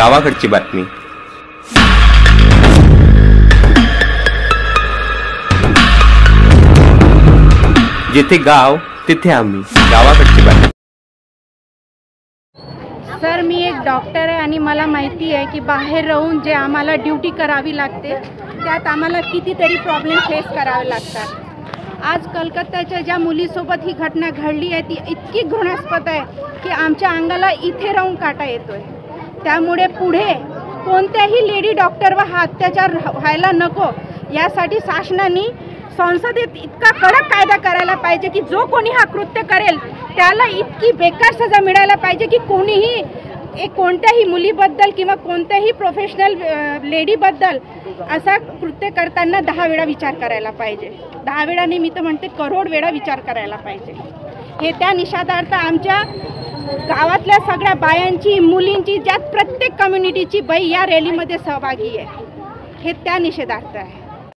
गावाकडची बातमी. जिथे गाव तिथे आम्ही. गावाकडची बातमी. सर, मी एक डॉक्टर आहे आणि मला माहिती आहे की बाहेर राहून जे आम्हाला ड्युटी करावी लागते त्यात आम्हाला कितीतरी प्रॉब्लेम फेस करावे लागतात. आज कलकत्त्याच्या ज्या मुलीसोबत ही घटना घडली आहे ती इतकी घृणास्पद आहे की आमच्या अंगाला इथे राहून काटा येतो आहे. त्यामुळे पुढे कोणत्याही लेडी डॉक्टरवर हा अत्याचार व्हायला नको यासाठी शासनाने संसदेत इतका कडक कायदा करायला पाहिजे की जो कोणी हा कृत्य करेल त्याला इतकी बेकार सजा मिळायला पाहिजे की कोणीही कोणत्याही मुलीबद्दल किंवा कोणत्याही प्रोफेशनल लेडीबद्दल असा कृत्य करताना 10 वेळा विचार करायला पाहिजे. 10 वेळाने मी तर म्हणते करोड वेळा विचार करायला पाहिजे. हे त्या निषेधार्थ आमच्या गावातल्या सगळ्या बायांची, मुलींची, ज्यात प्रत्येक कम्युनिटीची बाई या रॅलीमध्ये सहभागी आहे, हे त्या निषेधार्थ आहे.